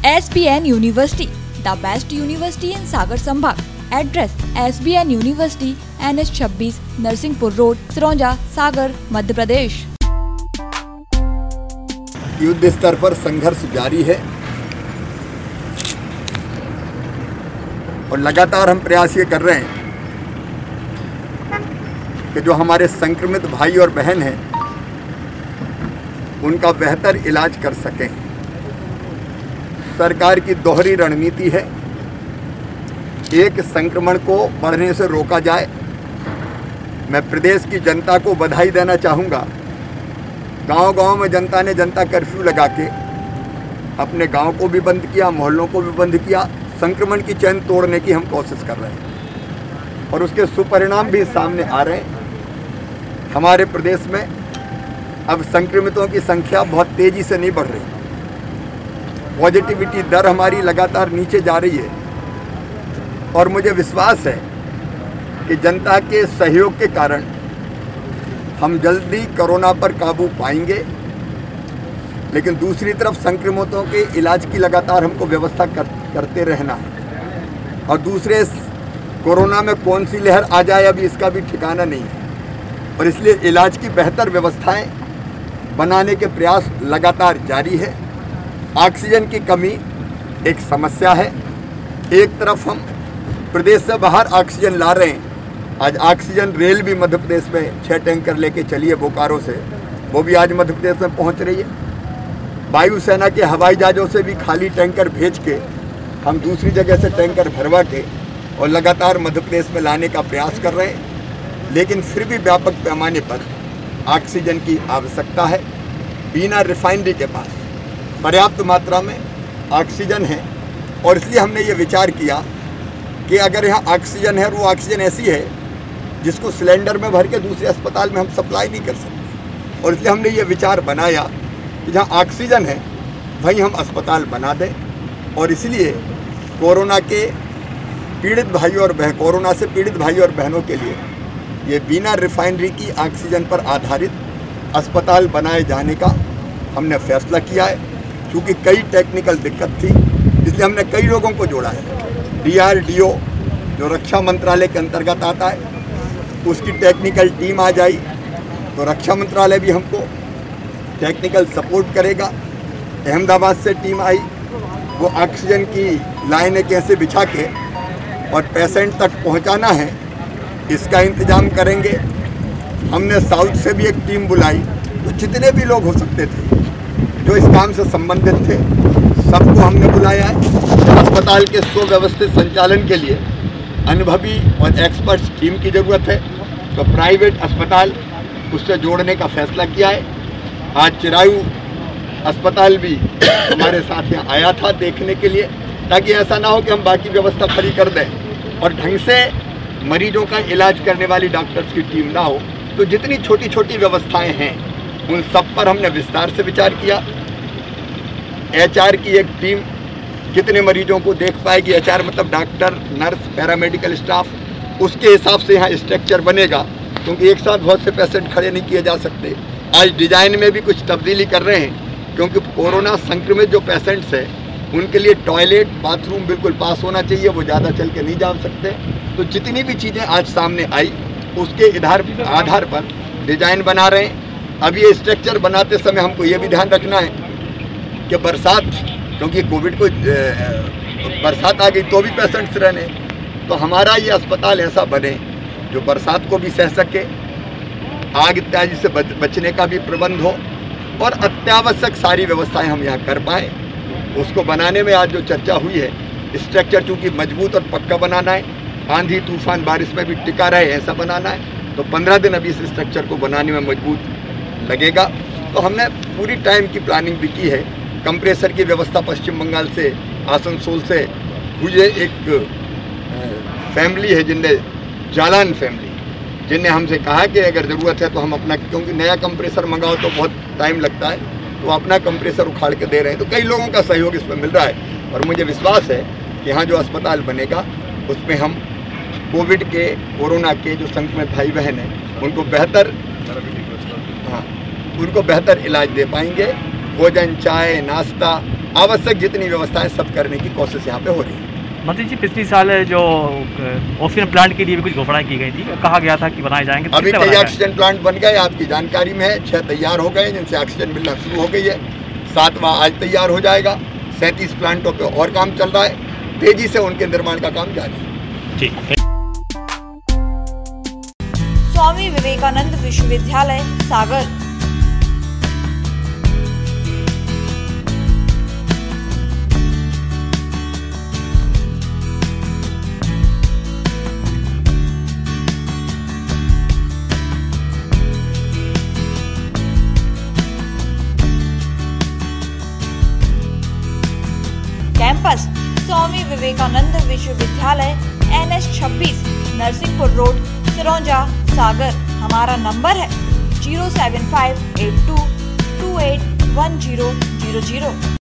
SBN University, the best university in Sagar Sambhag. Address: SBN University, NH26, Narsinghpur road, Sironja, Sagar, Madhya Pradesh. युद्ध स्तर पर संघर्ष जारी है और लगातार हम प्रयास ये कर रहे हैं कि जो हमारे संक्रमित भाई और बहन हैं उनका बेहतर इलाज कर सकें। सरकार की दोहरी रणनीति है, एक संक्रमण को बढ़ने से रोका जाए। मैं प्रदेश की जनता को बधाई देना चाहूँगा। गांव-गांव में जनता ने जनता कर्फ्यू लगा के अपने गांव को भी बंद किया, मोहल्लों को भी बंद किया। संक्रमण की चैन तोड़ने की हम कोशिश कर रहे हैं और उसके सुपरिणाम भी सामने आ रहे हैं। हमारे प्रदेश में अब संक्रमितों की संख्या बहुत तेज़ी से नहीं बढ़ रही। पॉजिटिविटी दर हमारी लगातार नीचे जा रही है और मुझे विश्वास है कि जनता के सहयोग के कारण हम जल्दी कोरोना पर काबू पाएंगे। लेकिन दूसरी तरफ संक्रमितों के इलाज की लगातार हमको व्यवस्था करते रहना है और दूसरे कोरोना में कौन सी लहर आ जाए अभी इसका भी ठिकाना नहीं है और इसलिए इलाज की बेहतर व्यवस्थाएं बनाने के प्रयास लगातार जारी है। ऑक्सीजन की कमी एक समस्या है। एक तरफ हम प्रदेश से बाहर ऑक्सीजन ला रहे हैं। आज ऑक्सीजन रेल भी मध्य प्रदेश में 6 टैंकर लेके चली है बोकारो से, वो भी आज मध्य प्रदेश में पहुंच रही है। वायुसेना के हवाई जहाज़ों से भी खाली टैंकर भेज के हम दूसरी जगह से टैंकर भरवा के और लगातार मध्य प्रदेश में लाने का प्रयास कर रहे हैं। लेकिन फिर भी व्यापक पैमाने पर ऑक्सीजन की आवश्यकता है। बीना रिफाइनरी के पास पर्याप्त मात्रा में ऑक्सीजन है और इसलिए हमने ये विचार किया कि अगर यहाँ ऑक्सीजन है और वो ऑक्सीजन ऐसी है जिसको सिलेंडर में भर के दूसरे अस्पताल में हम सप्लाई नहीं कर सकते और इसलिए हमने ये विचार बनाया कि जहाँ ऑक्सीजन है वहीं हम अस्पताल बना दें। और इसलिए कोरोना से पीड़ित भाई और बहनों के लिए ये बिना रिफाइनरी की ऑक्सीजन पर आधारित अस्पताल बनाए जाने का हमने फैसला किया है। क्योंकि कई टेक्निकल दिक्कत थी इसलिए हमने कई लोगों को जोड़ा है। DRDO जो रक्षा मंत्रालय के अंतर्गत आता है उसकी टेक्निकल टीम आ जाई तो रक्षा मंत्रालय भी हमको टेक्निकल सपोर्ट करेगा। अहमदाबाद से टीम आई, वो ऑक्सीजन की लाइनें कैसे बिछा के और पेशेंट तक पहुंचाना है इसका इंतजाम करेंगे। हमने साउथ से भी एक टीम बुलाई, तो जितने भी लोग हो सकते थे जो इस काम से संबंधित थे सबको हमने बुलाया है। अस्पताल के सुव्यवस्थित संचालन के लिए अनुभवी और एक्सपर्ट्स टीम की ज़रूरत है तो प्राइवेट अस्पताल उससे जोड़ने का फैसला किया है। आज चिरायू अस्पताल भी हमारे साथ यहाँ आया था देखने के लिए, ताकि ऐसा ना हो कि हम बाकी व्यवस्था फ्री कर दें और ढंग से मरीजों का इलाज करने वाली डॉक्टर्स की टीम ना हो। तो जितनी छोटी छोटी व्यवस्थाएं हैं उन सब पर हमने विस्तार से विचार किया। HR की एक टीम कितने मरीजों को देख पाएगी, HR मतलब डॉक्टर, नर्स, पैरामेडिकल स्टाफ, उसके हिसाब से यहाँ स्ट्रक्चर बनेगा क्योंकि एक साथ बहुत से पेशेंट खड़े नहीं किए जा सकते। आज डिज़ाइन में भी कुछ तब्दीली कर रहे हैं क्योंकि कोरोना संक्रमित जो पेशेंट्स हैं उनके लिए टॉयलेट, बाथरूम बिल्कुल पास होना चाहिए, वो ज़्यादा चल के नहीं जा सकते। तो जितनी भी चीज़ें आज सामने आई उसके आधार पर डिज़ाइन बना रहे हैं। अब ये स्ट्रक्चर बनाते समय हमको ये भी ध्यान रखना है कि बरसात, क्योंकि कोविड को बरसात आ गई तो भी पेशेंट्स रहने, तो हमारा ये अस्पताल ऐसा बने जो बरसात को भी सह सके, आग इत्यादि से बचने का भी प्रबंध हो और अत्यावश्यक सारी व्यवस्थाएं हम यहाँ कर पाएँ। उसको बनाने में आज जो चर्चा हुई है, स्ट्रक्चर चूँकि मजबूत और पक्का बनाना है, आंधी तूफान बारिश में भी टिका रहे ऐसा बनाना है, तो 15 दिन अभी इस स्ट्रक्चर को बनाने में मजबूत लगेगा। तो हमने पूरी टाइम की प्लानिंग भी की है। कंप्रेसर की व्यवस्था पश्चिम बंगाल से, आसनसोल से हुई है। एक फैमिली है जालान फैमिली, जिनने हमसे कहा कि अगर ज़रूरत है तो हम अपना, क्योंकि नया कंप्रेसर मंगाओ तो बहुत टाइम लगता है, तो अपना कंप्रेसर उखाड़ के दे रहे हैं। तो कई लोगों का सहयोग इसमें मिल रहा है और मुझे विश्वास है कि यहाँ जो अस्पताल बनेगा उसमें हम कोविड के, कोरोना के जो संक्रमित भाई बहन हैं उनको बेहतर इलाज दे पाएंगे। भोजन, चाय, नाश्ता आवश्यक जितनी व्यवस्थाएं सब करने की कोशिश यहाँ पे हो रही है। मंत्री जी, पिछली साल जो ऑक्सीजन प्लांट के लिए भी कुछ घोषणा की गई थी, कहा गया था कि बनाए जाएंगे। अभी कई ऑक्सीजन प्लांट बन गए, आपकी जानकारी में है। 6 तैयार हो गए जिनसे ऑक्सीजन मिलना शुरू हो गई है। 7वां आज तैयार हो जाएगा। 37 प्लांटों पे और काम चल रहा है। तेजी से उनके निर्माण का काम जारी है। ठीक। स्वामी विवेकानंद विश्वविद्यालय सागर। कैंपस स्वामी विवेकानंद विश्वविद्यालय NH 26 नरसिंहपुर रोड सिरौंजा सागर। हमारा नंबर है 07582281000।